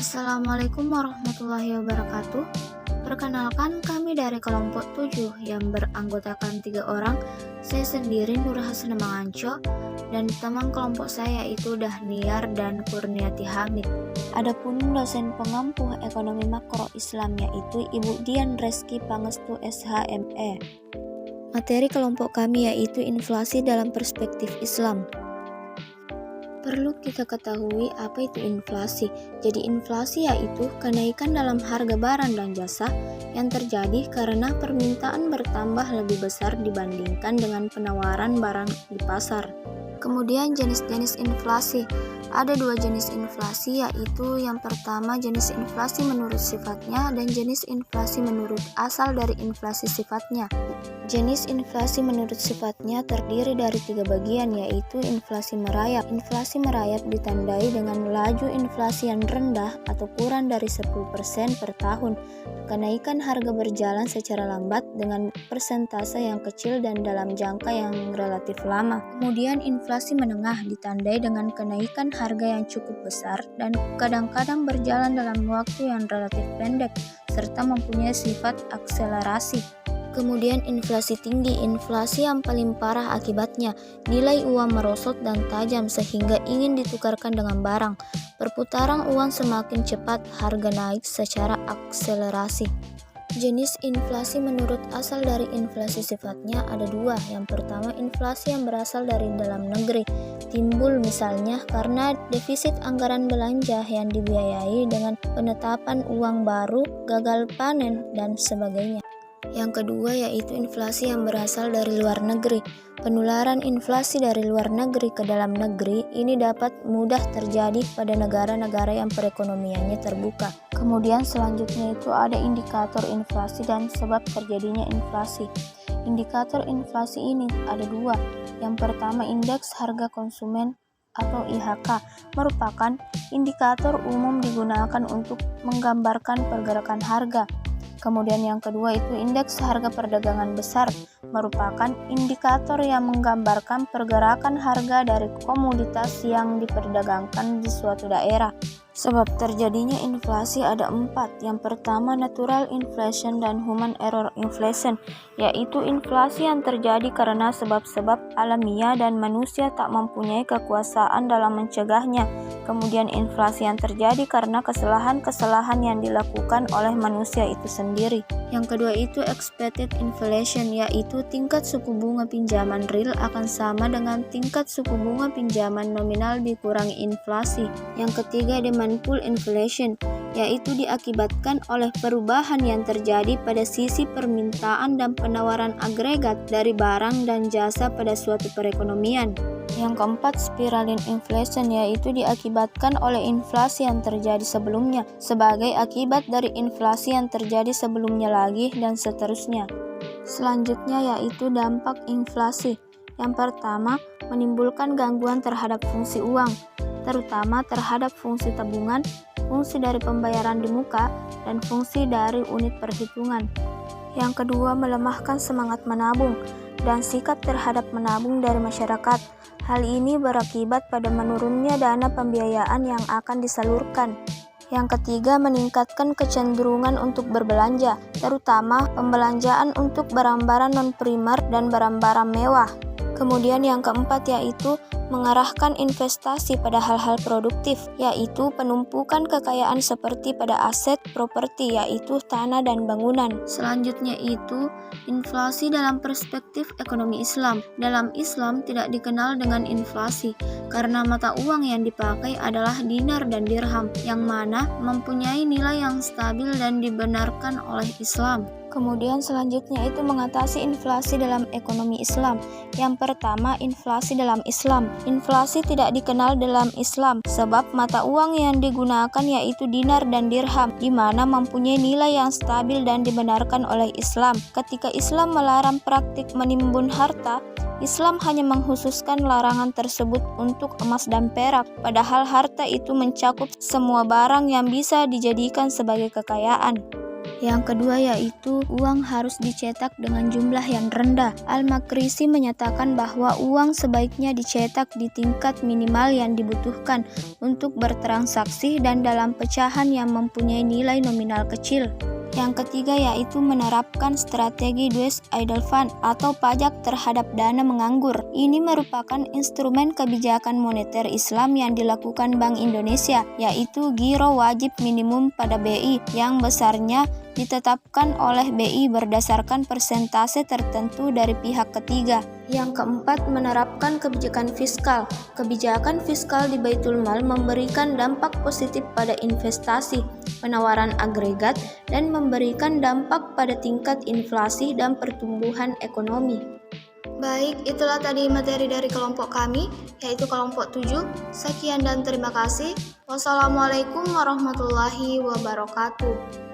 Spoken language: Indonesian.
Assalamualaikum warahmatullahi wabarakatuh. Perkenalkan, kami dari kelompok 7 yang beranggotakan 3 orang. Saya sendiri Nur Hasana Manganco dan teman kelompok saya yaitu Dahniar dan Kurniati Hamid. Adapun dosen pengampu ekonomi makro Islam yaitu Ibu Dian Reski Pangestu SHME. Materi kelompok kami yaitu inflasi dalam perspektif Islam. Perlu kita ketahui apa itu inflasi. Jadi inflasi yaitu kenaikan dalam harga barang dan jasa yang terjadi karena permintaan bertambah lebih besar dibandingkan dengan penawaran barang di pasar. Kemudian jenis-jenis inflasi. Ada 2 jenis inflasi yaitu yang pertama jenis inflasi menurut sifatnya dan jenis inflasi menurut asal dari inflasi sifatnya. Jenis inflasi menurut sifatnya terdiri dari 3 bagian yaitu inflasi merayap. Inflasi merayap ditandai dengan laju inflasi yang rendah atau kurang dari 10% per tahun. Kenaikan harga berjalan secara lambat dengan persentase yang kecil dan dalam jangka yang relatif lama. Kemudian inflasi menengah ditandai dengan kenaikan harga yang cukup besar dan kadang-kadang berjalan dalam waktu yang relatif pendek serta mempunyai sifat akselerasi. Kemudian inflasi tinggi, inflasi yang paling parah akibatnya nilai uang merosot dan tajam sehingga ingin ditukarkan dengan barang. Perputaran uang semakin cepat, harga naik secara akselerasi. Jenis inflasi menurut asal dari inflasi sifatnya ada 2. Yang pertama inflasi yang berasal dari dalam negeri. Timbul misalnya karena defisit anggaran belanja yang dibiayai dengan penetapan uang baru, gagal panen, dan sebagainya. Yang kedua yaitu inflasi yang berasal dari luar negeri. Penularan inflasi dari luar negeri ke dalam negeri ini dapat mudah terjadi pada negara-negara yang perekonomiannya terbuka. Kemudian selanjutnya itu ada indikator inflasi dan sebab terjadinya inflasi. Indikator inflasi ini ada 2. Yang pertama indeks harga konsumen atau IHK merupakan indikator umum digunakan untuk menggambarkan pergerakan harga. Kemudian yang kedua itu indeks harga perdagangan besar merupakan indikator yang menggambarkan pergerakan harga dari komoditas yang diperdagangkan di suatu daerah. Sebab terjadinya inflasi ada 4. Yang pertama natural inflation dan human error inflation, yaitu inflasi yang terjadi karena sebab-sebab alamiah dan manusia tak mempunyai kekuasaan dalam mencegahnya. Kemudian inflasi yang terjadi karena kesalahan-kesalahan yang dilakukan oleh manusia itu sendiri. Yang kedua itu expected inflation, yaitu tingkat suku bunga pinjaman real akan sama dengan tingkat suku bunga pinjaman nominal dikurangi inflasi. Yang ketiga demand pull inflation, yaitu diakibatkan oleh perubahan yang terjadi pada sisi permintaan dan penawaran agregat dari barang dan jasa pada suatu perekonomian. Yang keempat spiraling inflation, yaitu diakibatkan oleh inflasi yang terjadi sebelumnya sebagai akibat dari inflasi yang terjadi sebelumnya lagi dan seterusnya. Selanjutnya yaitu dampak inflasi. Yang pertama menimbulkan gangguan terhadap fungsi uang, terutama terhadap fungsi tabungan, fungsi dari pembayaran di muka, dan fungsi dari unit perhitungan. Yang kedua melemahkan semangat menabung dan sikap terhadap menabung dari masyarakat. Hal ini berakibat pada menurunnya dana pembiayaan yang akan disalurkan. Yang ketiga, meningkatkan kecenderungan untuk berbelanja, terutama pembelanjaan untuk barang-barang non-primer dan barang-barang mewah. Kemudian yang keempat yaitu mengarahkan investasi pada hal-hal produktif, yaitu penumpukan kekayaan seperti pada aset properti yaitu tanah dan bangunan. Selanjutnya itu inflasi dalam perspektif ekonomi Islam. Dalam Islam tidak dikenal dengan inflasi karena mata uang yang dipakai adalah dinar dan dirham yang mana mempunyai nilai yang stabil dan dibenarkan oleh Islam. Kemudian selanjutnya itu mengatasi inflasi dalam ekonomi Islam. Yang pertama, inflasi dalam Islam. Inflasi tidak dikenal dalam Islam sebab mata uang yang digunakan yaitu dinar dan dirham, di mana mempunyai nilai yang stabil dan dibenarkan oleh Islam. Ketika Islam melarang praktik menimbun harta, Islam hanya mengkhususkan larangan tersebut untuk emas dan perak, padahal harta itu mencakup semua barang yang bisa dijadikan sebagai kekayaan. Yang kedua yaitu uang harus dicetak dengan jumlah yang rendah. Al-Makrisi menyatakan bahwa uang sebaiknya dicetak di tingkat minimal yang dibutuhkan untuk bertransaksi dan dalam pecahan yang mempunyai nilai nominal kecil. Yang ketiga yaitu menerapkan strategi dues idle fund atau pajak terhadap dana menganggur. Ini merupakan instrumen kebijakan moneter Islam yang dilakukan Bank Indonesia, yaitu giro wajib minimum pada BI yang besarnya ditetapkan oleh BI berdasarkan persentase tertentu dari pihak ketiga. Yang keempat, menerapkan kebijakan fiskal. Kebijakan fiskal di Baitul Mal memberikan dampak positif pada investasi, penawaran agregat, dan memberikan dampak pada tingkat inflasi dan pertumbuhan ekonomi. Baik, itulah tadi materi dari kelompok kami, yaitu kelompok 7. Sekian dan terima kasih. Wassalamualaikum warahmatullahi wabarakatuh.